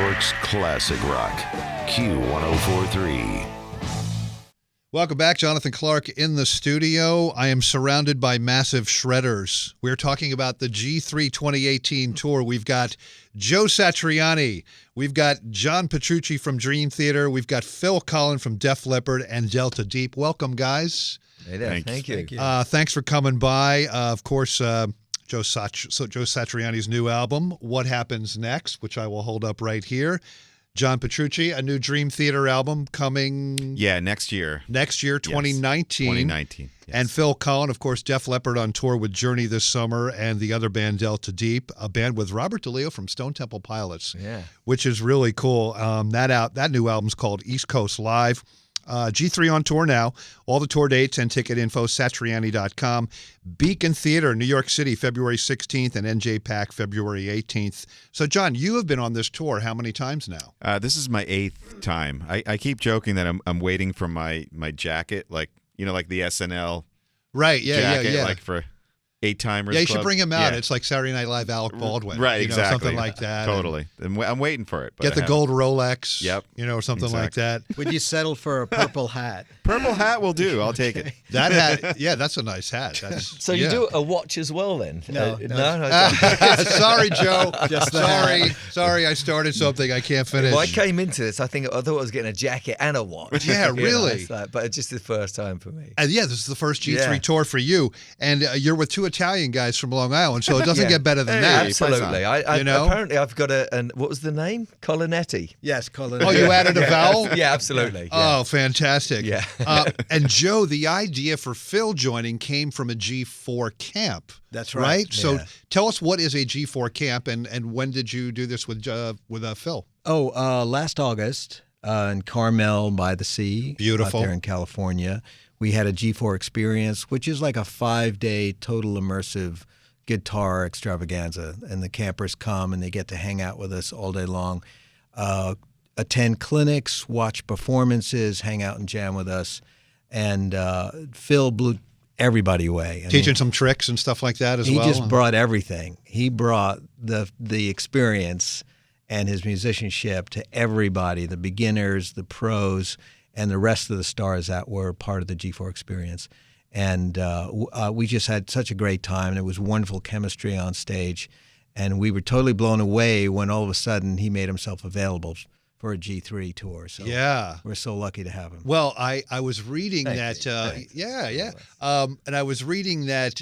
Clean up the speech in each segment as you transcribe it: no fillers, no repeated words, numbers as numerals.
York's classic rock. Q1043. Welcome back. Jonathan Clark in the studio. I am surrounded by massive shredders. We're talking about the G3 2018 tour. We've got Joe Satriani. We've got John Petrucci from Dream Theater. We've got Phil Collen from Def Leppard and Delta Deep. Welcome, guys. Hey there. Thank you. Thanks for coming by. Of course, Joe Satriani's new album, What Happens Next, which I will hold up right here. John Petrucci, a new Dream Theater album coming... Yeah, next year. Next year, 2019. 2019, yes. And Phil Collen, of course, Def Leppard on tour with Journey this summer, and the other band, Delta Deep, a band with Robert DeLeo from Stone Temple Pilots, which is really cool. That new album's called East Coast Live. G3 on tour now. All the tour dates and ticket info, satriani.com. Beacon Theater, New York City, February 16th, and NJ Pack, February 18th. So, John, you have been on this tour how many times now? This is my 8th time. I keep joking that I'm waiting for my jacket, like the SNL jacket, like for 8-timers. Yeah, you Club. should bring him out. Yeah. It's like Saturday Night Live, Alec Baldwin. Right, exactly. Something like that. Totally. And I'm waiting for it. But Get the gold Rolex. Yep. Or something like that. Would you settle for a purple hat? Purple hat will do. I'll take it. That hat, that's a nice hat. So you do a watch as well then? No. Sorry, Joe. Sorry, I started something I can't finish. Well, I came into this, I thought I was getting a jacket and a watch. Yeah, really. But it's just the first time for me. And this is the first G3 tour for you. And you're with two Italian guys from Long Island, so it doesn't get better than that. Absolutely. Apparently I've got what was the name? Colinetti. Yes, Collen. Oh, you added a vowel? Yeah, absolutely. Oh, fantastic. Yeah. And Joe, the idea for Phil joining came from a G4 camp. That's right. Yeah. So tell us, what is a G4 camp, and when did you do this with Phil? Last August in Carmel by the Sea. Beautiful. Out there in California. We had a G4 experience, which is like a 5-day total immersive guitar extravaganza. And the campers come and they get to hang out with us all day long, attend clinics, watch performances, hang out and jam with us. And Phil blew everybody away. Teaching some tricks and stuff like that as well? He just brought everything. He brought the experience and his musicianship to everybody, the beginners, the pros, and the rest of the stars that were part of the G4 experience. And we just had such a great time. There was wonderful chemistry on stage. And we were totally blown away when all of a sudden he made himself available for a G3 tour. So we're so lucky to have him. Well, I was reading that, and I was reading that,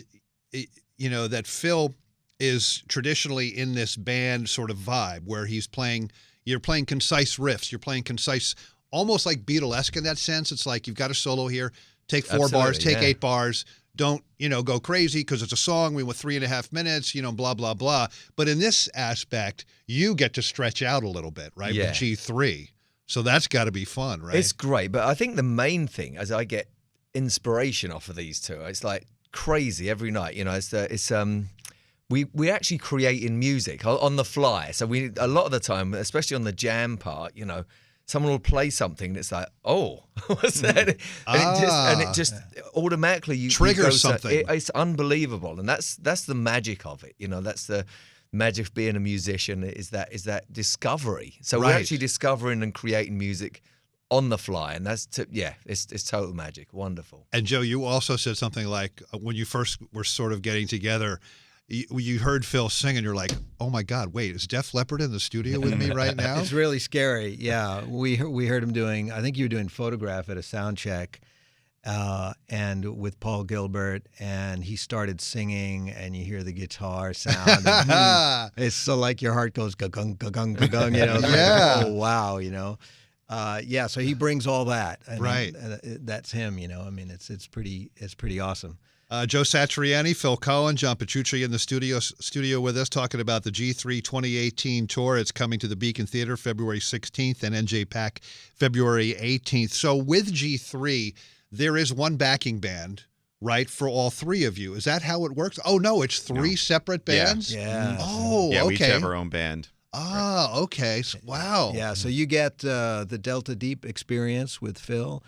that Phil is traditionally in this band sort of vibe where you're playing concise riffs, you're playing concise, almost like Beatlesque in that sense. It's like you've got a solo here, take 4 bars, take 8 bars. Don't, go crazy because it's a song. We went 3.5 minutes, blah, blah, blah. But in this aspect, you get to stretch out a little bit, right? Yeah. With G3. So that's got to be fun, right? It's great. But I think the main thing is I get inspiration off of these two. It's like crazy every night. We actually creating music on the fly. So a lot of the time, especially on the jam part, someone will play something that's like, oh, what's that? And it just automatically triggers something. It's unbelievable, and that's the magic of it. That's the magic of being a musician is that discovery. So we're actually discovering and creating music on the fly, and it's total magic. Wonderful. And Joe, you also said something like when you first were sort of getting together, you heard Phil sing and you're like, oh my God, wait, is Def Leppard in the studio with me right now? It's really scary. Yeah, we heard him doing, I think you were doing Photograph at a sound check, and with Paul Gilbert, and he started singing, and you hear the guitar sound. And, it's so like your heart goes ga-gung, ga-gung, ga-gung, Yeah. Like, oh, wow, so he brings all that. Right. That's him, it's pretty awesome. Joe Satriani, Phil Collen, John Petrucci in the studio with us talking about the G3 2018 tour. It's coming to the Beacon Theater February 16th and NJ Pack February 18th. So with G3, there is one backing band, right, for all 3 of you. Is that how it works? Oh, no, it's 3 separate bands? Yeah. Oh, yeah, okay. we each have our own band. Ah, okay. Wow. Yeah, so you get the Delta Deep experience with Phil.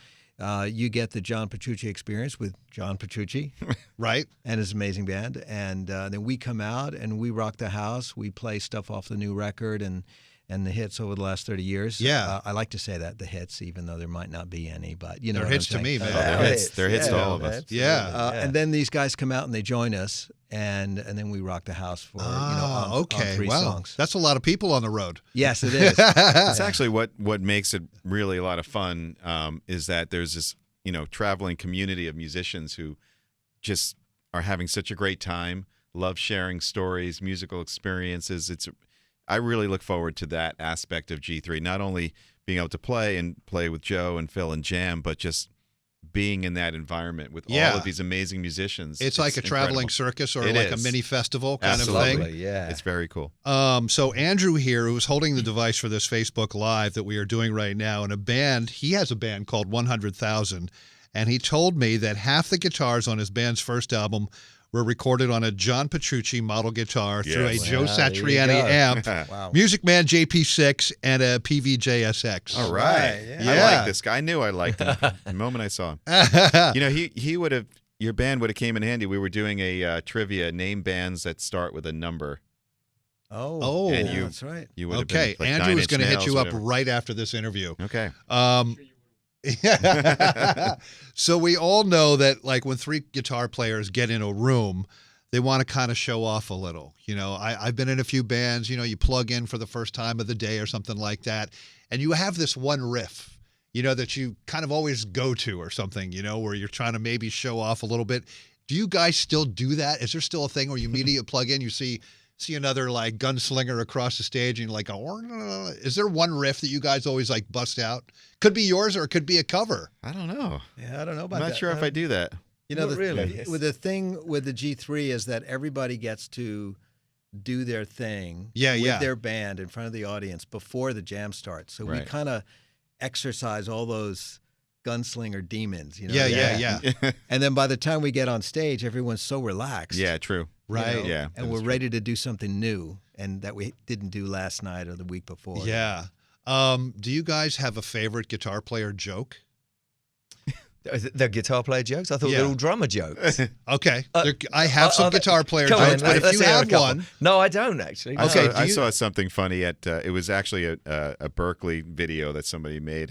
You get the John Petrucci experience with John Petrucci, right, and his amazing band. And then we come out and we rock the house. We play stuff off the new record, and and the hits over the last 30 years. Yeah. I like to say that, the hits, even though there might not be any, but they're hits to me, man. They're hits to all of us. Yeah. And then these guys come out and they join us, and then we rock the house for on 3 songs. That's a lot of people on the road. Yes, it is. It's actually what makes it really a lot of fun, is that there's this traveling community of musicians who just are having such a great time, love sharing stories, musical experiences. I really look forward to that aspect of G3, not only being able to play with Joe and Phil and jam, but just being in that environment with all of these amazing musicians. It's like a traveling circus or like a mini festival kind of thing. Yeah. It's very cool. So Andrew here, who's holding the device for this Facebook Live that we are doing right now, and he has a band called 100,000, and he told me that half the guitars on his band's first album were recorded on a John Petrucci model guitar through a Joe Satriani amp, Music Man JP6, and a PVJ SX. All right. I like this guy. I knew I liked him the moment I saw him. He would have, your band would have came in handy. We were doing a trivia, name bands that start with a number. Oh, and that's right. You would have been like Andrew is going to hit you whatever. up right after this interview. Okay. So we all know that, like, when 3 guitar players get in a room, they want to kind of show off a little. I've been in a few bands, you plug in for the first time of the day or something like that, and you have this one riff, that you kind of always go to or something, where you're trying to maybe show off a little bit. Do you guys still do that? Is there still a thing where you immediately plug in, you see another like gunslinger across the stage and you're like, is there one riff that you guys always like bust out? Could be yours or it could be a cover. I don't know. Yeah, I don't know about that. I'm not sure if I do that. The thing with the G3 is that everybody gets to do their thing with their band in front of the audience before the jam starts. So we kind of exercise all those gunslinger demons. Yeah. And then by the time we get on stage, everyone's so relaxed. Yeah, true. Right. Yeah. And we're ready to do something new and that we didn't do last night or the week before. Yeah. Do you guys have a favorite guitar player joke? The guitar player jokes? I thought they were all drummer jokes. Okay. I have some guitar player jokes, but if you have one. No, I don't actually. No. Okay. I saw something funny at, it was actually a Berkeley video that somebody made,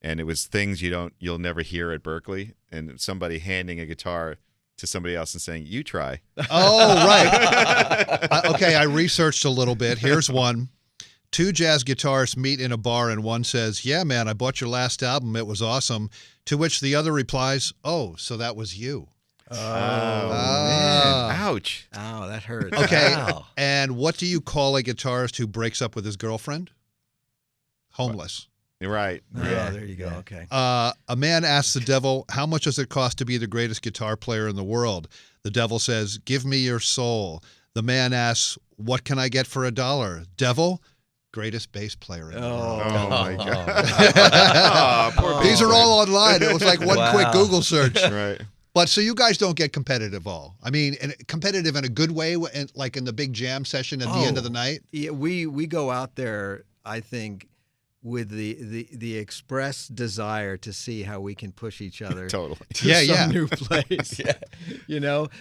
and it was things you'll never hear at Berkeley, and somebody handing a guitar to somebody else and saying, "You try." Oh, right. Okay, I researched a little bit. Here's one. 2 jazz guitarists meet in a bar and one says, "Yeah, man, I bought your last album. It was awesome." To which the other replies, "Oh, so that was you." Oh, man. Ouch. Oh, that hurts. Okay, Wow. And what do you call a guitarist who breaks up with his girlfriend? Homeless. You're right. Yeah, there you go. Yeah. Okay. A man asks the devil, "How much does it cost to be the greatest guitar player in the world?" The devil says, "Give me your soul." The man asks, "What can I get for $1?" Devil, greatest bass player in the world. Oh, my God. Poor These are all online. It was like one quick Google search. Right. But so you guys don't get competitive all. I mean, competitive in a good way, like in the big jam session at the end of the night? Yeah, we go out there, I think, with the express desire to see how we can push each other Totally. to some new place.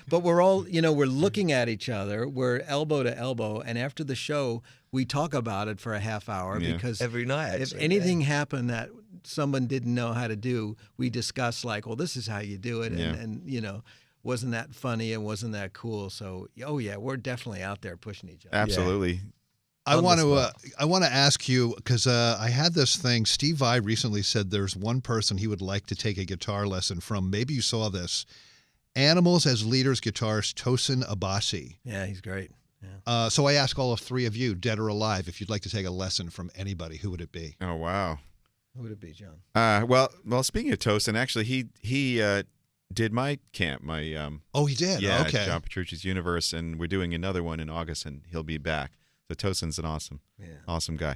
But we're all, we're looking at each other. We're elbow to elbow. And after the show, we talk about it for a half hour because every night, if anything happened that someone didn't know how to do, we discuss like, well, this is how you do it. And wasn't that funny and wasn't that cool? So, we're definitely out there pushing each other. Absolutely. I want to ask you, because I had this thing. Steve Vai recently said there's one person he would like to take a guitar lesson from. Maybe you saw this. Animals as Leaders guitarist Tosin Abasi. Yeah, he's great. Yeah. So I ask all 3 of you, dead or alive, if you'd like to take a lesson from anybody, who would it be? Oh, wow. Who would it be, John? Well, speaking of Tosin, actually, he did my camp. Oh, he did? Yeah, okay. John Petrucci's Universe, and we're doing another one in August, and he'll be back. So Tosin's an awesome guy.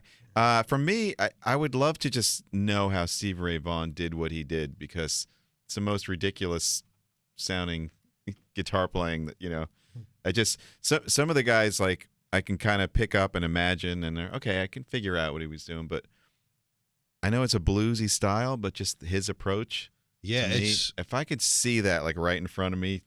For me, I would love to just know how Stevie Ray Vaughan did what he did, because it's the most ridiculous sounding guitar playing that, I just, some of the guys, like, I can kind of pick up and imagine, and I can figure out what he was doing, but I know it's a bluesy style, but just his approach. Yeah, if I could see that like right in front of me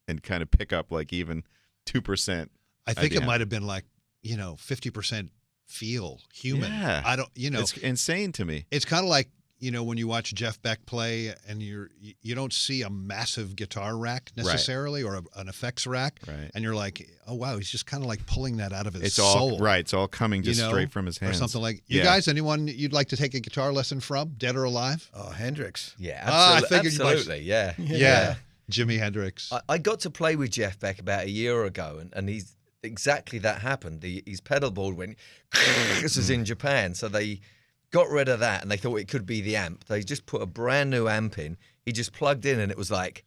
and kind of pick up like even 2%. I think it might have been like, 50% feel human. Yeah. I don't, It's insane to me. it's kind of like, when you watch Jeff Beck play and you don't see a massive guitar rack necessarily or an effects rack. Right. And you're like, oh, wow, he's just kind of like pulling that out of his It's soul. all right. It's all coming just straight from his hands. Or something like, you guys, anyone you'd like to take a guitar lesson from, dead or alive? Oh, Hendrix. Yeah, I figured absolutely. Yeah. Yeah. Jimi Hendrix. I got to play with Jeff Beck about a year ago, and he's exactly that happened. His pedal board went, this was in Japan, so they got rid of that, and they thought it could be the amp. They just put a brand new amp in. He just plugged in, and it was like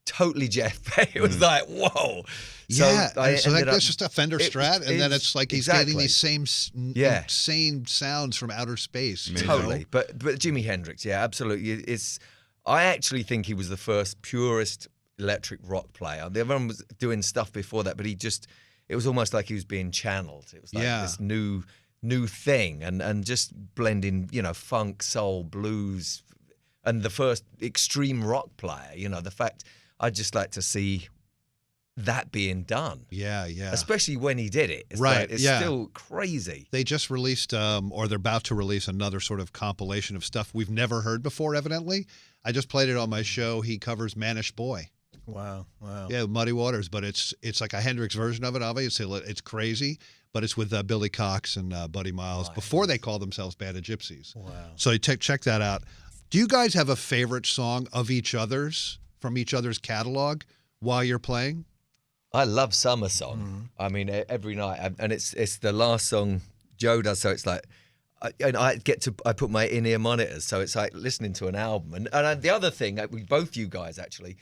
totally Jeff Beck. It was like, whoa. So that's just a Fender Strat, and then it's like he's getting these same insane sounds from outer space. Totally. But Jimi Hendrix, yeah, absolutely. I actually think he was the first purest electric rock player. Everyone was doing stuff before that, but it was almost like he was being channeled. It was like this new thing, and just blending, funk, soul, blues, and the first extreme rock player. The fact I'd just like to see that being done. Yeah. Especially when he did it. It's still crazy. They just released, or they're about to release another sort of compilation of stuff we've never heard before, evidently. I just played it on my show. He covers Manish Boy. Wow. Yeah, Muddy Waters, but it's like a Hendrix version of it, obviously. It's crazy, but it's with Billy Cox and Buddy Miles before they called themselves Band of Gypsies. Wow. So check that out. Do you guys have a favorite song of each other's, from each other's catalog, while you're playing? I love Summer Song. Mm-hmm. I mean, every night, and it's the last song Joe does, so it's like, I put my in-ear monitors, so it's like listening to an album. And the other thing, both you guys actually,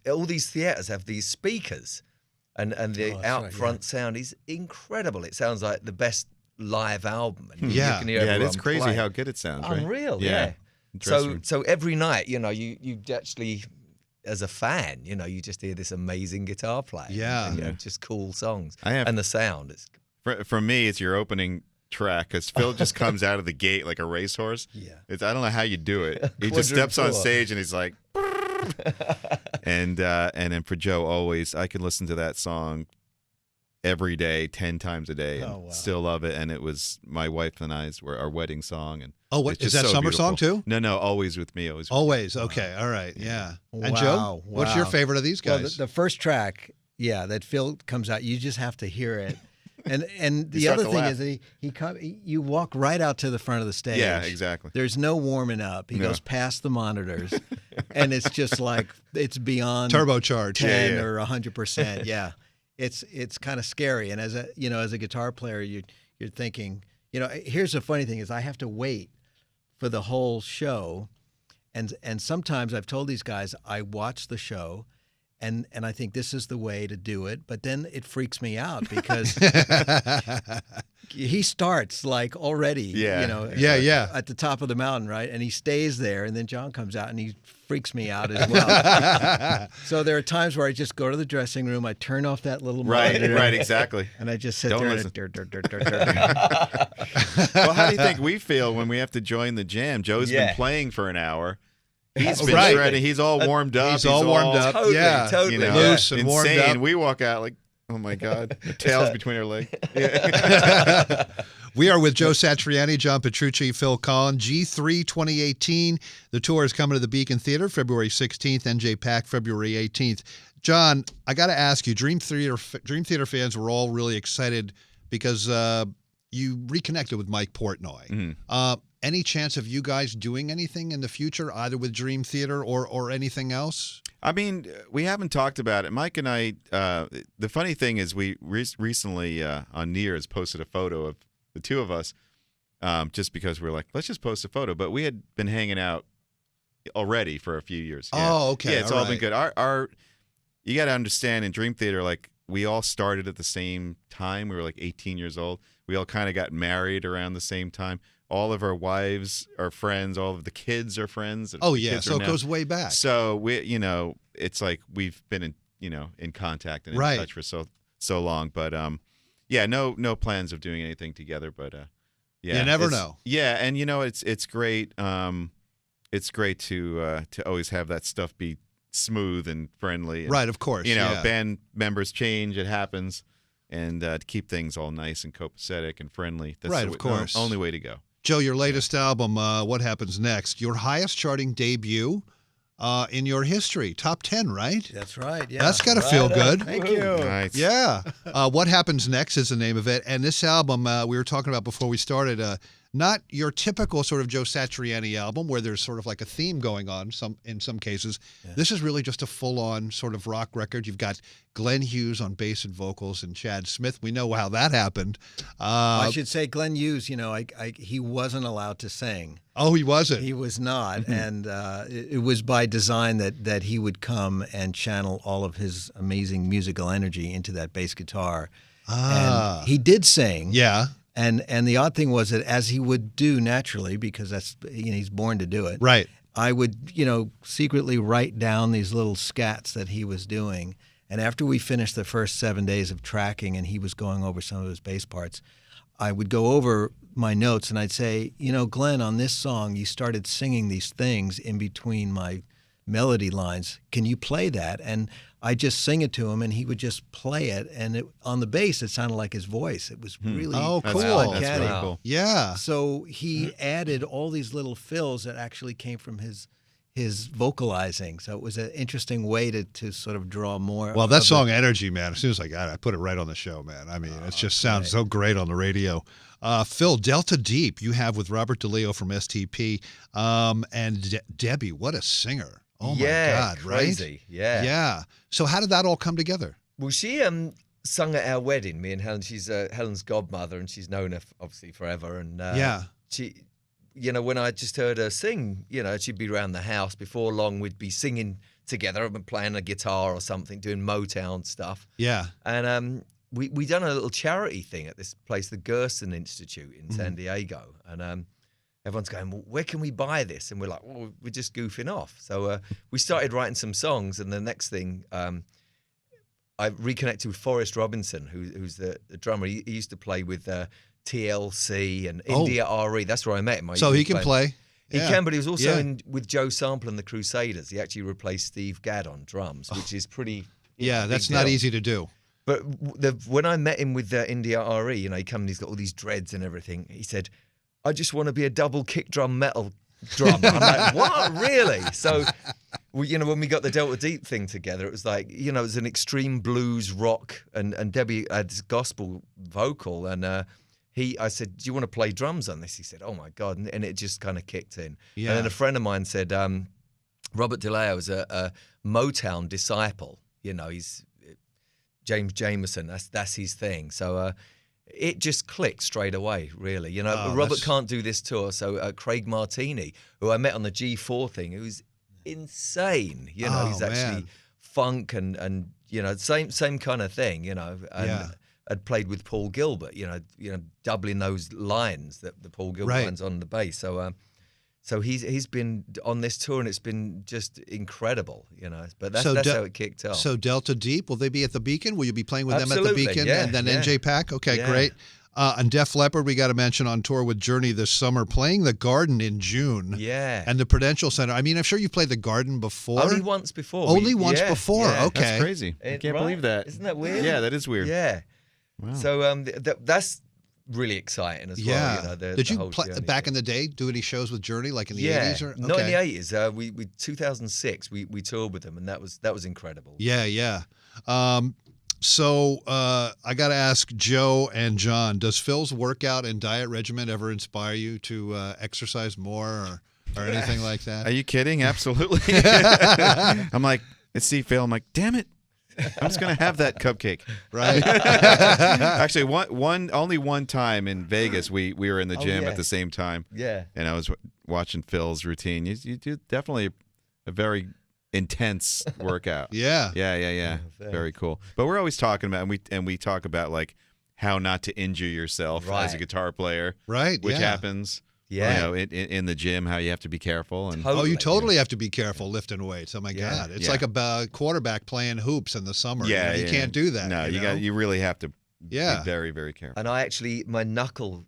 all these theaters have these speakers, and the out front sound is incredible. It sounds like the best live album. And you can hear it's crazy how good it sounds. Right? Unreal, yeah. So every night, you actually, as a fan, you just hear this amazing guitar player. Yeah. And, just cool songs. And the sound. For me, it's your opening track, because Phil just comes out of the gate like a racehorse. Yeah. I don't know how you do it. He just steps on stage and he's like, and then for Joe, always, I can listen to that song every day, 10 times a day, and still love it. And it was my wife and I's our wedding song. And is that Summer Song too? No, Always With Me. Always. Okay. All right. Yeah. And Joe, what's your favorite of these guys? Well, the first track, that Phil comes out, you just have to hear it. And the other thing is that you walk right out to the front of the stage. Yeah, exactly. There's no warming up. He goes past the monitors, and it's just like it's beyond turbocharged, 10 or 100%. Yeah, it's kind of scary. And as a guitar player, you're thinking, here's the funny thing is I have to wait for the whole show, and sometimes I've told these guys I watch the show. And I think this is the way to do it, but then it freaks me out because he starts like already, at the top of the mountain, right? And he stays there, and then John comes out, and he freaks me out as well. So there are times where I just go to the dressing room, I turn off that little monitor, right, exactly, and I just sit there and Well, how do you think we feel when we have to join the jam? Joe's been playing for an hour. He's been shredding. He's all warmed up. He's all warmed up. Totally. Loose and warmed up. We walk out like, oh my God, the tail's between our legs. We are with Joe Satriani, John Petrucci, Phil Collen, G3 2018. The tour is coming to the Beacon Theater February 16th, NJ Pack February 18th. John, I got to ask you, Dream Theater fans were all really excited because you reconnected with Mike Portnoy. Mm-hmm. Any chance of you guys doing anything in the future, either with Dream Theater or anything else? I mean, we haven't talked about it. Mike and I, the funny thing is we recently on New Year's posted a photo of the two of us just because we were like, let's just post a photo. But we had been hanging out already for a few years. Yeah. Oh, okay. Yeah, it's all been good. Our you got to understand, in Dream Theater, like, we all started at the same time. We were like 18 years old. We all kind of got married around the same time. All of our wives are friends. All of the kids are friends. Oh yeah, so it goes way back. So we, it's like we've been in contact and in touch for so long. But no plans of doing anything together. But you never know. Yeah, and it's great. It's great to always have that stuff be smooth and friendly. And, right, of course. Band members change. It happens. and to keep things all nice and copacetic and friendly. That's Right, of course. The only way to go. Joe, your latest album, What Happens Next? Your highest charting debut in your history. Top 10, right? That's right. Yeah. That's got to feel good. Thank you. Nice. Yeah. What Happens Next is the name of it. And this album, we were talking about before we started, not your typical sort of Joe Satriani album where there's sort of like a theme going on in some cases. Yeah. This is really just a full-on sort of rock record. You've got Glenn Hughes on bass and vocals and Chad Smith. We know how that happened. I should say Glenn Hughes, he wasn't allowed to sing. Oh, he wasn't? He was not. And it was by design that he would come and channel all of his amazing musical energy into that bass guitar. And he did sing. Yeah. And the odd thing was that as he would do naturally, because that's he's born to do it. Right. I would secretly write down these little scats that he was doing. And after we finished the first 7 days of tracking, and he was going over some of his bass parts, I would go over my notes and I'd say, Glenn, on this song you started singing these things in between my melody lines. Can you play that? And I just sing it to him, and he would just play it. And on the bass, it sounded like his voice. It was really cool. That's really cool. Yeah. So he added all these little fills that actually came from his vocalizing. So it was an interesting way to sort of draw more. Well, that song Energy, man, as soon as I got it, I put it right on the show, man. I mean, it just sounds so great on the radio. Phil, Delta Deep, you have with Robert DeLeo from STP. And Debbie, what a singer. Oh, my God, crazy. Right? Yeah. Yeah. So how did that all come together? Well, she sung at our wedding, me and Helen. She's Helen's godmother, and she's known her, obviously, forever. And she, when I just heard her sing, she'd be around the house. Before long, we'd be singing together and playing a guitar or something, doing Motown stuff. Yeah. And we done a little charity thing at this place, the Gerson Institute in San Diego. And everyone's going, well, where can we buy this? And we're like, well, we're just goofing off. So we started writing some songs, and the next thing, I reconnected with Forrest Robinson, who's the drummer. He used to play with TLC and India RE. That's where I met him. So he can play. He can, but he was also with Joe Sample and the Crusaders. He actually replaced Steve Gadd on drums, which is pretty. That's not easy to do. But when I met him with India RE, he come and he's got all these dreads and everything. He said, I just want to be a double kick drum metal drummer. I'm like, what? Really? So, when we got the Delta Deep thing together, it was like, it was an extreme blues rock, and Debbie had gospel vocal, and I said, do you want to play drums on this? He said, oh my God, and it just kind of kicked in. Yeah. And then a friend of mine said, Robert DeLeo is a Motown disciple. He's James Jamerson. That's his thing. So. It just clicked straight away, really. Robert can't do this tour, so Craig Martini, who I met on the G4 thing, who's insane. He's actually funk and same kind of thing. And had played with Paul Gilbert. Doubling those lines that the Paul Gilbert lines on the bass. So he's been on this tour, and it's been just incredible, But that's how it kicked off. So Delta Deep, will they be at the Beacon? Will you be playing with Absolutely, them at the Beacon and then NJ Pack? Okay, great. And Def Leppard, we got to mention, on tour with Journey this summer, playing the Garden in June. Yeah. And the Prudential Center. I mean, I'm sure you've played the Garden before. Only once before. Only once before. Yeah. Okay. That's crazy. I can't believe that. Isn't that weird? Yeah, that is weird. Yeah. Wow. So that's really exciting as well. Did you play back in the day? Do any shows with Journey, like in the 80s? Or? Okay. Not in the 80s. We 2006 we toured with them, and that was incredible. Yeah. So I got to ask Joe and John, does Phil's workout and diet regimen ever inspire you to exercise more or anything like that? Are you kidding? Absolutely. I'm like, see Phil. I'm like, damn it. I'm just gonna have that cupcake, right? Actually, only one time in Vegas, we were in the gym at the same time. Yeah, and I was watching Phil's routine. You do definitely a very intense workout. Yeah. Very cool. But we're always talking about, and we talk about like how not to injure yourself as a guitar player, right? Which happens. Yeah, in the gym, how you have to be careful. And you totally have to be careful lifting weights. Oh my God, it's like a quarterback playing hoops in the summer. Yeah, you can't do that. No, you really have to be very, very careful. And my knuckle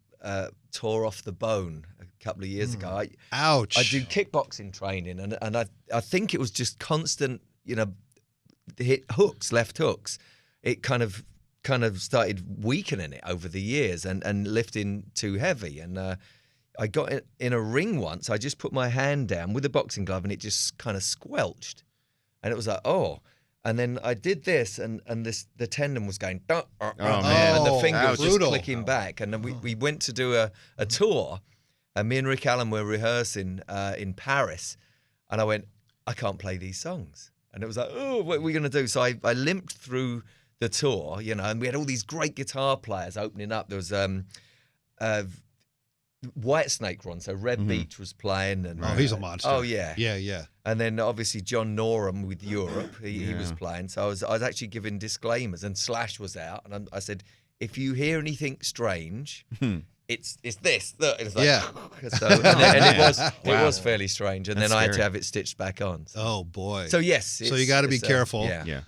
tore off the bone a couple of years ago. Ouch! I do kickboxing training, and I think it was just constant, hit left hooks. It kind of kind of started weakening it over the years and lifting too heavy. And I got in a ring once. I just put my hand down with a boxing glove and it just kind of squelched. And it was like, oh. And then I did this, and the tendon was going, man. And the finger was just brutal. clicking back. And then we went to do a tour, and me and Rick Allen were rehearsing in Paris. And I went, I can't play these songs. And it was like, oh, what are we going to do? So I limped through the tour, you know, and we had all these great guitar players opening up. There was Whitesnake Ron, so Red Beach was playing. And, he's a monster. Oh, yeah. Yeah. And then obviously John Norum with Europe, he was playing. So I was actually giving disclaimers, and Slash was out, and I said, if you hear anything strange, it's this. Look, it's like, So it was fairly strange, and then I had to have it stitched back on. So. Oh boy. So yes. So you got to be careful. Yeah.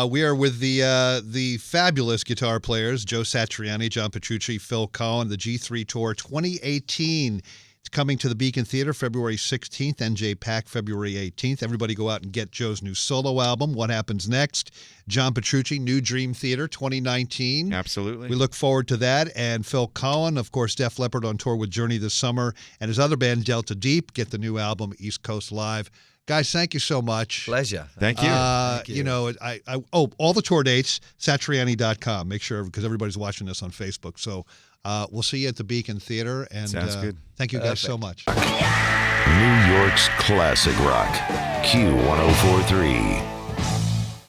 We are with the fabulous guitar players, Joe Satriani, John Petrucci, Phil Collen, the G3 Tour 2018. It's coming to the Beacon Theater February 16th, NJ Pack February 18th. Everybody go out and get Joe's new solo album, What Happens Next. John Petrucci, New Dream Theater 2019. Absolutely. We look forward to that. And Phil Collen, of course, Def Leppard on tour with Journey this summer. And his other band, Delta Deep, get the new album, East Coast Live. Guys, thank you so much. Pleasure. Thank you. Thank you. You know, all the tour dates, satriani.com. Make sure, because everybody's watching this on Facebook. So we'll see you at the Beacon Theater. And sounds good. Thank you guys so much. New York's classic rock, Q1043.